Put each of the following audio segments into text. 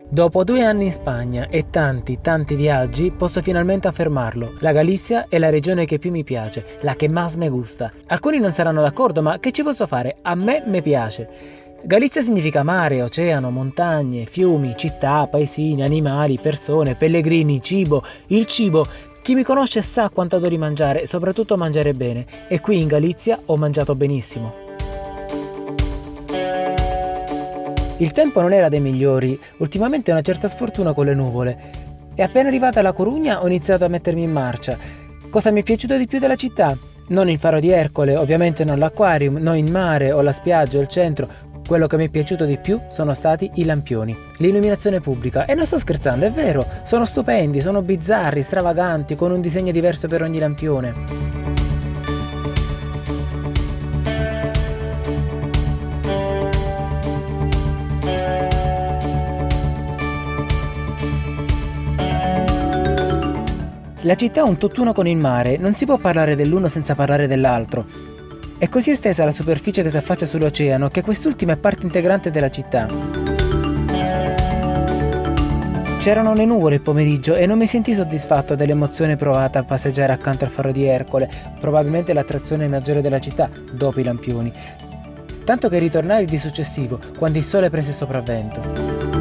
Dopo 2 anni in Spagna e tanti viaggi, posso finalmente affermarlo. La Galizia è la regione che più mi piace, la che más me gusta. Alcuni non saranno d'accordo, ma che ci posso fare? A me piace. Galizia significa mare, oceano, montagne, fiumi, città, paesini, animali, persone, pellegrini, cibo. Il cibo. Chi mi conosce sa quanto adoro mangiare, soprattutto mangiare bene. E qui in Galizia ho mangiato benissimo. Il tempo non era dei migliori, ultimamente ho una certa sfortuna con le nuvole. E appena arrivata alla Corugna ho iniziato a mettermi in marcia. Cosa mi è piaciuto di più della città? Non il faro di Ercole, ovviamente non l'acquarium, non il mare o la spiaggia o il centro. Quello che mi è piaciuto di più sono stati i lampioni, l'illuminazione pubblica. E non sto scherzando, è vero, sono stupendi, sono bizzarri, stravaganti, con un disegno diverso per ogni lampione. La città è un tutt'uno con il mare, non si può parlare dell'uno senza parlare dell'altro. È così estesa la superficie che si affaccia sull'oceano che quest'ultima è parte integrante della città. C'erano le nuvole il pomeriggio e non mi sentii soddisfatto dell'emozione provata a passeggiare accanto al faro di Ercole, probabilmente l'attrazione maggiore della città, dopo i lampioni. Tanto che ritornai il dì successivo, quando il sole prese sopravvento.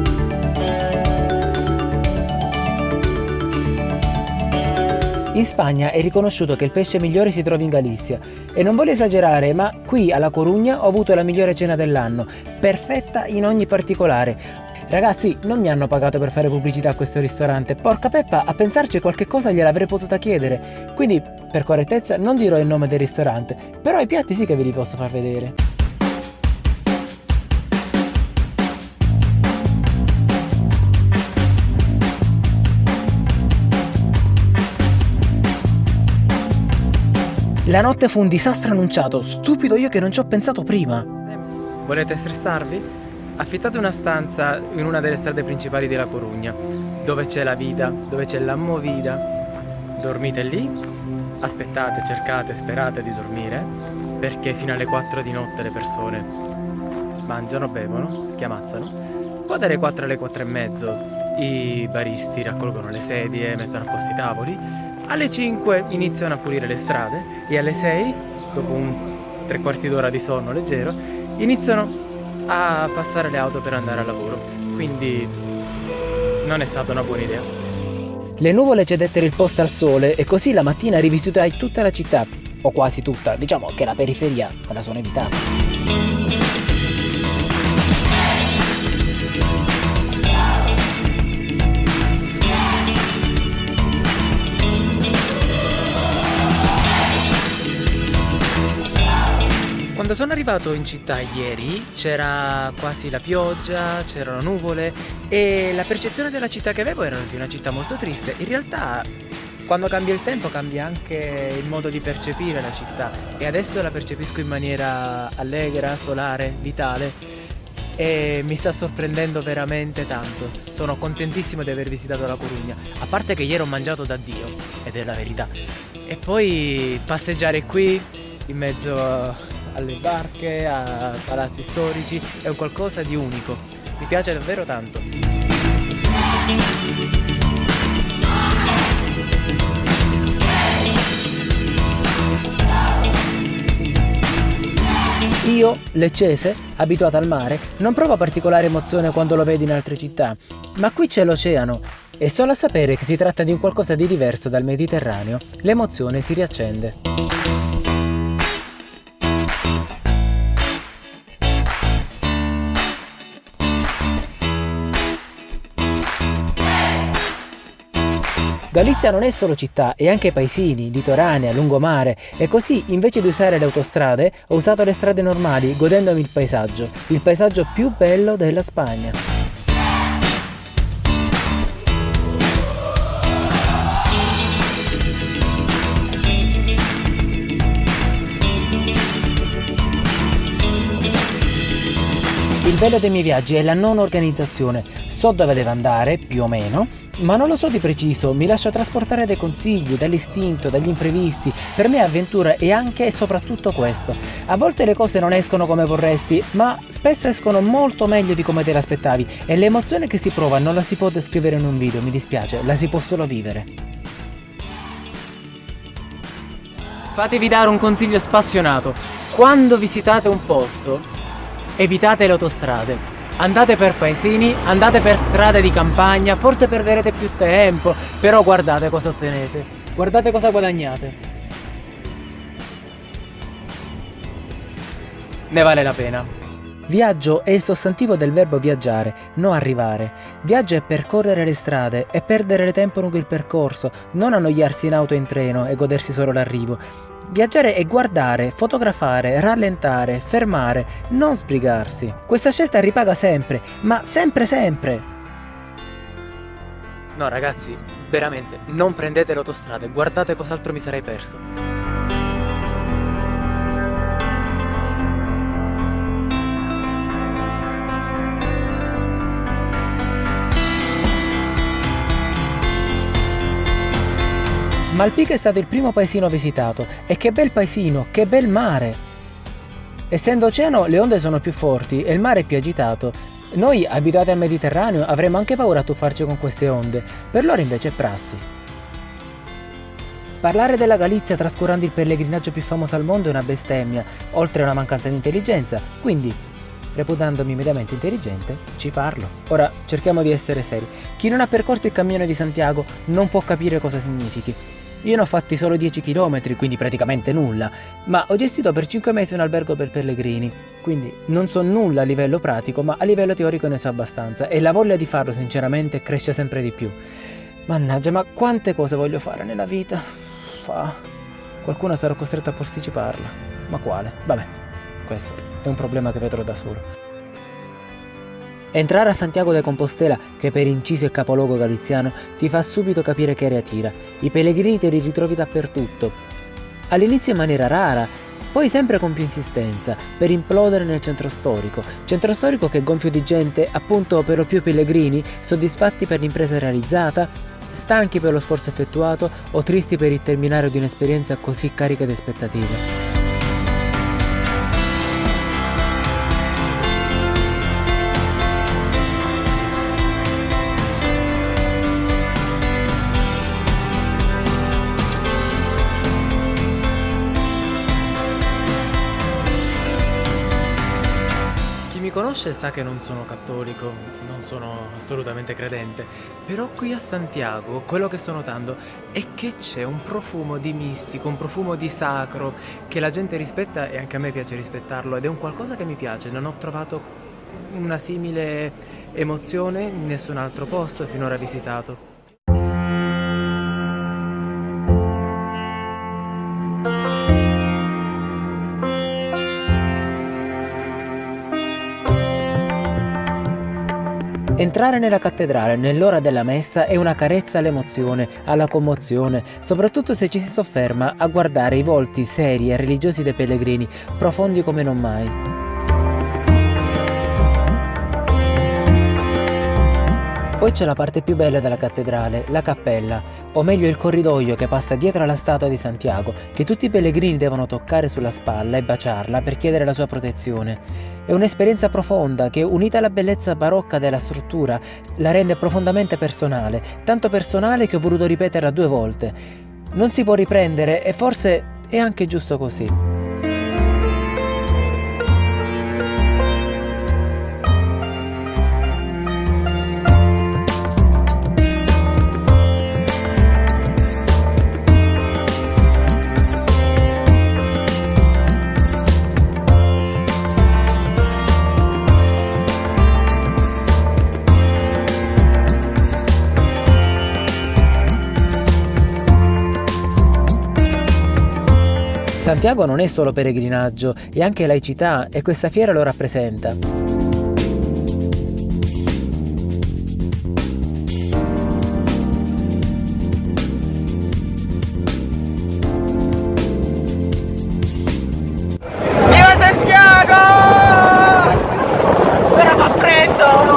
In Spagna è riconosciuto che il pesce migliore si trova in Galizia e non voglio esagerare, ma qui alla Corugna ho avuto la migliore cena dell'anno, perfetta in ogni particolare. Ragazzi, non mi hanno pagato per fare pubblicità a questo ristorante, porca peppa, a pensarci qualche cosa gliel'avrei potuta chiedere, quindi per correttezza non dirò il nome del ristorante, però i piatti sì che ve li posso far vedere. La notte fu un disastro annunciato, stupido io che non ci ho pensato prima. Volete stressarvi? Affittate una stanza in una delle strade principali della Corugna, dove c'è la vida, dove c'è la movida. Dormite lì, aspettate, cercate, sperate di dormire, perché fino alle 4 di notte le persone mangiano, bevono, schiamazzano. Poi dalle 4 alle 4 e mezzo i baristi raccolgono le sedie, mettono a posto i tavoli. Alle 5 iniziano a pulire le strade e alle 6, dopo un 3/4 d'ora di sonno leggero, iniziano a passare le auto per andare al lavoro. Quindi non è stata una buona idea. Le nuvole cedettero il posto al sole e così la mattina rivisitai tutta la città, o quasi tutta, diciamo che la periferia me la sono evitata. Quando sono arrivato in città ieri c'era quasi la pioggia, c'erano nuvole e la percezione della città che avevo era di una città molto triste. In realtà quando cambia il tempo cambia anche il modo di percepire la città e adesso la percepisco in maniera allegra, solare, vitale e mi sta sorprendendo veramente tanto. Sono contentissimo di aver visitato la Corugna, a parte che ieri ho mangiato da Dio ed è la verità. E poi passeggiare qui in mezzo alle barche, a palazzi storici, è un qualcosa di unico. Mi piace davvero tanto. Io, leccese, abituata al mare, non provo particolare emozione quando lo vedo in altre città, ma qui c'è l'oceano e solo a sapere che si tratta di un qualcosa di diverso dal Mediterraneo, l'emozione si riaccende. Galizia non è solo città, è anche paesini, litoranea, lungomare e così invece di usare le autostrade ho usato le strade normali godendomi il paesaggio più bello della Spagna. Il bello dei miei viaggi è la non organizzazione, so dove devo andare, più o meno, Ma non lo so di preciso, mi lascia trasportare dai consigli, dall'istinto, dagli imprevisti. Per me avventura è anche e soprattutto questo. A volte le cose non escono come vorresti, ma spesso escono molto meglio di come te l'aspettavi e l'emozione che si prova non la si può descrivere in un video, mi dispiace, la si può solo vivere. Fatevi dare un consiglio spassionato. Quando visitate un posto, evitate le autostrade. Andate per paesini, andate per strade di campagna, forse perderete più tempo, però guardate cosa ottenete, guardate cosa guadagnate. Ne vale la pena. Viaggio è il sostantivo del verbo viaggiare, non arrivare. Viaggio è percorrere le strade, è perdere tempo lungo il percorso, non annoiarsi in auto e in treno e godersi solo l'arrivo. Viaggiare è guardare, fotografare, rallentare, fermare, non sbrigarsi. Questa scelta ripaga sempre, ma sempre sempre. No ragazzi, veramente, non prendete le autostrade, guardate cos'altro mi sarei perso. Malpica è stato il primo paesino visitato, e che bel paesino, che bel mare! Essendo oceano le onde sono più forti e il mare è più agitato. Noi, abituati al Mediterraneo, avremmo anche paura a tuffarci con queste onde, per loro invece è prassi. Parlare della Galizia trascurando il pellegrinaggio più famoso al mondo è una bestemmia, oltre a una mancanza di intelligenza, quindi, reputandomi immediatamente intelligente, ci parlo. Ora, cerchiamo di essere seri. Chi non ha percorso il cammino di Santiago non può capire cosa significhi. Io ne ho fatti solo 10 km, quindi praticamente nulla, ma ho gestito per 5 mesi un albergo per pellegrini, quindi non so nulla a livello pratico, ma a livello teorico ne so abbastanza, e la voglia di farlo sinceramente cresce sempre di più. Mannaggia, ma quante cose voglio fare nella vita? Qualcuno sarà costretto a posticiparla, ma quale? Vabbè, questo è un problema che vedrò da solo. Entrare a Santiago de Compostela, che per inciso è il capoluogo galiziano, ti fa subito capire che aria tira. I pellegrini te li ritrovi dappertutto. All'inizio in maniera rara, poi sempre con più insistenza, per implodere nel centro storico che è gonfio di gente, appunto per lo più pellegrini, soddisfatti per l'impresa realizzata, stanchi per lo sforzo effettuato o tristi per il terminare di un'esperienza così carica di aspettative. Chi mi conosce sa che non sono cattolico, non sono assolutamente credente, però qui a Santiago quello che sto notando è che c'è un profumo di mistico, un profumo di sacro che la gente rispetta e anche a me piace rispettarlo ed è un qualcosa che mi piace. Non ho trovato una simile emozione in nessun altro posto finora visitato. Entrare nella cattedrale nell'ora della messa è una carezza all'emozione, alla commozione, soprattutto se ci si sofferma a guardare i volti seri e religiosi dei pellegrini, profondi come non mai. Poi c'è la parte più bella della cattedrale, la cappella, o meglio il corridoio che passa dietro alla statua di Santiago, che tutti i pellegrini devono toccare sulla spalla e baciarla per chiedere la sua protezione. È un'esperienza profonda che, unita alla bellezza barocca della struttura, la rende profondamente personale, tanto personale che ho voluto ripeterla 2 volte. Non si può riprendere e forse è anche giusto così. Santiago non è solo peregrinaggio, è anche laicità e questa fiera lo rappresenta. Viva Santiago! Ora fa freddo!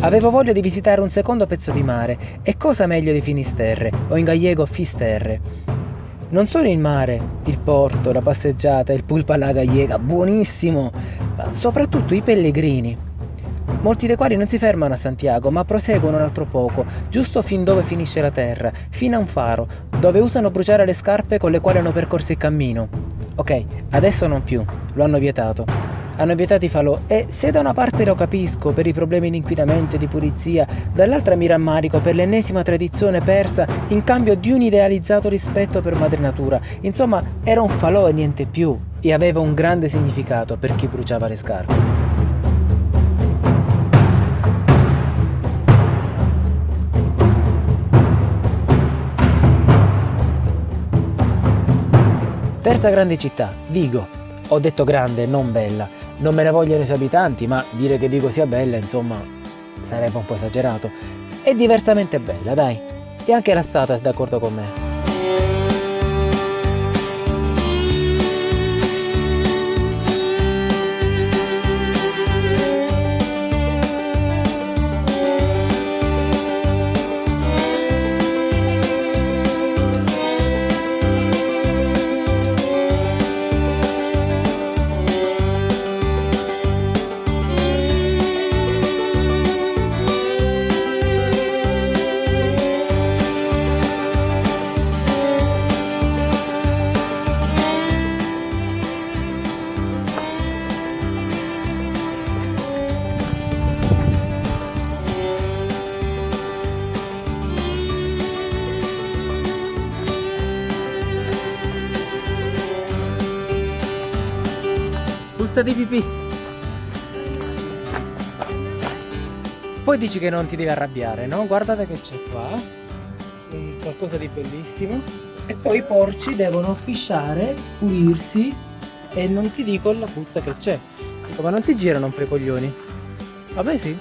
Avevo voglia di visitare un secondo pezzo di mare, e cosa meglio di Finisterre, o in gallego Fisterre. Non solo il mare, il porto, la passeggiata, il pulpo alla gallega, buonissimo, ma soprattutto i pellegrini. Molti dei quali non si fermano a Santiago, ma proseguono un altro poco, giusto fin dove finisce la terra, fino a un faro, dove usano bruciare le scarpe con le quali hanno percorso il cammino. Ok, adesso non più, lo hanno vietato. Hanno vietato i falò e se da una parte lo capisco per i problemi di inquinamento e di pulizia, dall'altra mi rammarico per l'ennesima tradizione persa in cambio di un idealizzato rispetto per madre natura. Insomma, era un falò e niente più, e aveva un grande significato per chi bruciava le scarpe. Terza grande città, Vigo. Ho detto grande, non bella. Non me ne vogliono i suoi abitanti, ma dire che Vigo sia bella, insomma, sarebbe un po' esagerato. È diversamente bella, dai. E anche la Stata è d'accordo con me. Puzza di pipì. Poi dici che non ti devi arrabbiare, no? Guardate che c'è qua. Qualcosa di bellissimo. E poi i porci devono pisciare, pulirsi, e non ti dico la puzza che c'è. Dico, ma non ti girano un po' i coglioni? Vabbè sì.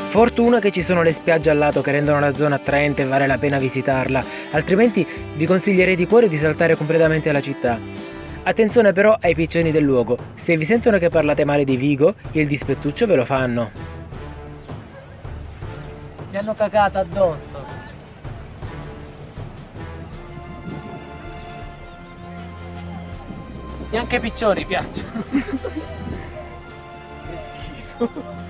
Fortuna che ci sono le spiagge al lato che rendono la zona attraente e vale la pena visitarla, altrimenti vi consiglierei di cuore di saltare completamente la città. Attenzione però ai piccioni del luogo, se vi sentono che parlate male di Vigo, il dispettuccio ve lo fanno. Mi hanno cagato addosso. Neanche i piccioni piacciono. Che schifo.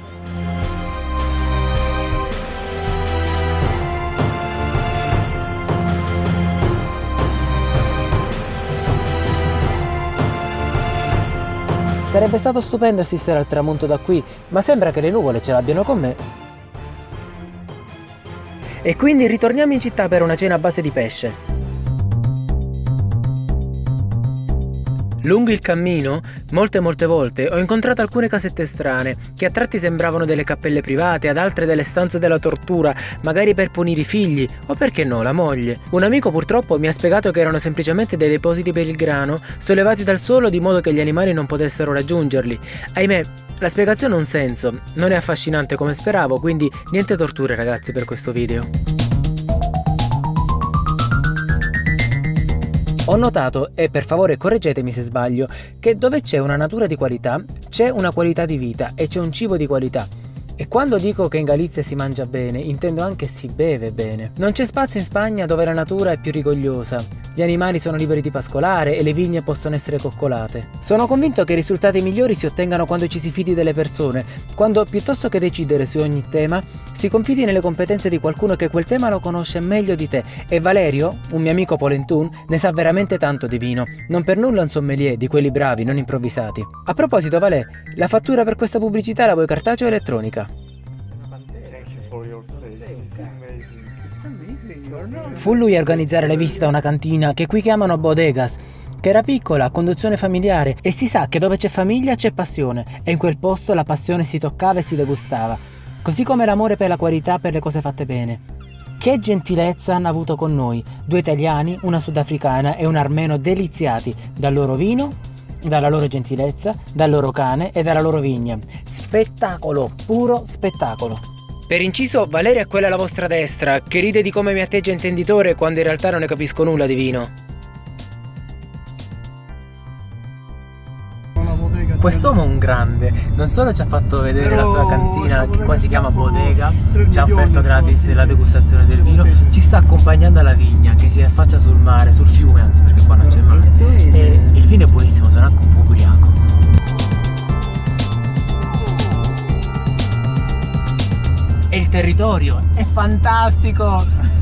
Sarebbe stato stupendo assistere al tramonto da qui, ma sembra che le nuvole ce l'abbiano con me. E quindi ritorniamo in città per una cena a base di pesce. Lungo il cammino, molte volte, ho incontrato alcune casette strane, che a tratti sembravano delle cappelle private, ad altre delle stanze della tortura, magari per punire i figli, o perché no, la moglie. Un amico purtroppo mi ha spiegato che erano semplicemente dei depositi per il grano, sollevati dal suolo di modo che gli animali non potessero raggiungerli. Ahimè, la spiegazione ha un senso, non è affascinante come speravo, quindi niente torture ragazzi per questo video. Ho notato, e per favore correggetemi se sbaglio, che dove c'è una natura di qualità, c'è una qualità di vita e c'è un cibo di qualità. E quando dico che in Galizia si mangia bene, intendo anche si beve bene. Non c'è spazio in Spagna dove la natura è più rigogliosa, gli animali sono liberi di pascolare e le vigne possono essere coccolate. Sono convinto che i risultati migliori si ottengano quando ci si fidi delle persone, quando piuttosto che decidere su ogni tema, si confidi nelle competenze di qualcuno che quel tema lo conosce meglio di te. E Valerio, un mio amico polentun, ne sa veramente tanto di vino. Non per nulla un sommelier, di quelli bravi, non improvvisati. A proposito, Valè, la fattura per questa pubblicità la vuoi cartacea o elettronica? Fu lui a organizzare le visite a una cantina che qui chiamano bodegas, che era piccola, a conduzione familiare, e si sa che dove c'è famiglia c'è passione, e in quel posto la passione si toccava e si degustava, così come l'amore per la qualità, per le cose fatte bene. Che gentilezza hanno avuto con noi, 2 italiani, una sudafricana e un armeno deliziati dal loro vino dalla loro gentilezza, dal loro cane e dalla loro vigna. Spettacolo, puro spettacolo. Per inciso, Valeria è quella alla vostra destra, che ride di come mi atteggia intenditore quando in realtà non ne capisco nulla di vino. Quest'uomo è un grande, non solo ci ha fatto vedere la sua cantina che qua si chiama Bodega, ci ha offerto gratis la degustazione del vino, ci sta accompagnando alla vigna che si affaccia sul mare, sul fiume anzi perché qua non c'è mare, e il vino è buonissimo, sono anche un po' ubriaco. E il territorio è fantastico!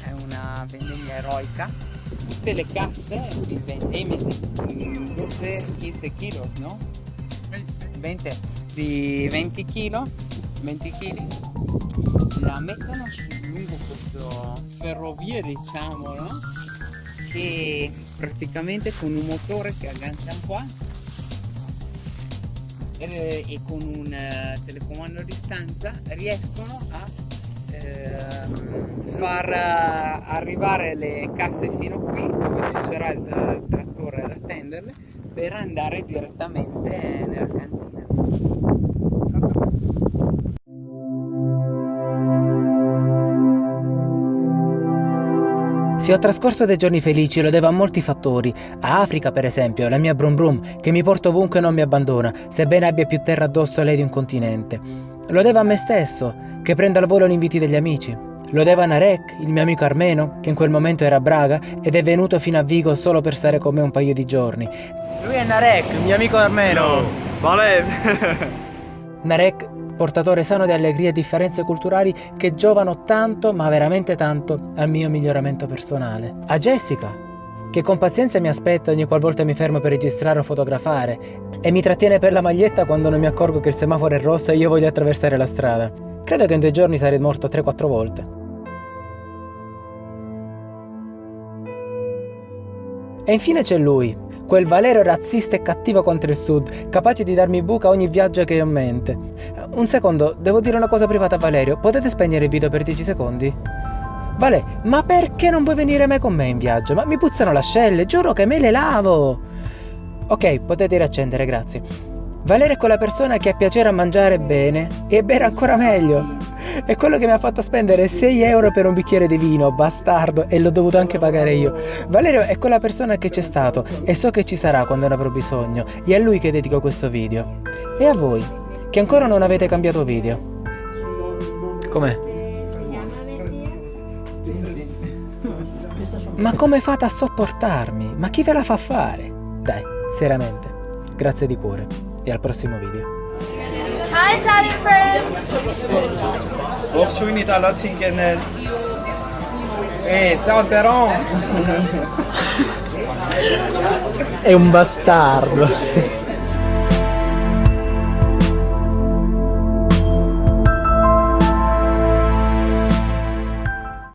È una vendemmia eroica. Tutte le casse di vendemmia di 15 kilos, no? 20 di 20 kg la mettono lungo questo ferrovie, diciamo, no? Che praticamente con un motore che agganciano qua e con un telecomando a distanza riescono a far arrivare le casse fino qui dove ci sarà il trattore ad attenderle per andare direttamente nella cantina. Sì, ho trascorso dei giorni felici, lo devo a molti fattori. A Africa, per esempio, la mia Brum Brum, che mi porta ovunque e non mi abbandona, sebbene abbia più terra addosso a lei di un continente. Lo devo a me stesso, che prendo al volo gli inviti degli amici. Lo devo a Narek, il mio amico armeno, che in quel momento era a Braga ed è venuto fino a Vigo solo per stare con me un paio di giorni. Lui è Narek, il mio amico armeno. Vale. Narek, portatore sano di allegrie e differenze culturali che giovano tanto, ma veramente tanto, al mio miglioramento personale. A Jessica, che con pazienza mi aspetta ogni qualvolta mi fermo per registrare o fotografare e mi trattiene per la maglietta quando non mi accorgo che il semaforo è rosso e io voglio attraversare la strada. Credo che in 2 giorni sarei morto 3-4 volte. E infine c'è lui, quel Valerio razzista e cattivo contro il sud, capace di darmi buca a ogni viaggio che ho in mente. Un secondo, devo dire una cosa privata a Valerio, potete spegnere il video per 10 secondi? Vale, ma perché non vuoi venire mai con me in viaggio? Ma mi puzzano le ascelle, giuro che me le lavo! Ok, potete riaccendere, grazie. Valerio è quella persona che ha piacere a mangiare bene e bere ancora meglio. È quello che mi ha fatto spendere 6 euro per un bicchiere di vino, bastardo, e l'ho dovuto anche pagare io. Valerio è quella persona che c'è stato e so che ci sarà quando ne avrò bisogno, e è a lui che dedico questo video. E a voi, che ancora non avete cambiato video. Com'è? Ma come fate a sopportarmi? Ma chi ve la fa fare? Dai, seriamente, grazie di cuore e al prossimo video. Hi Italian friends! Bonjour in Italia, ciao Teron! È un bastardo.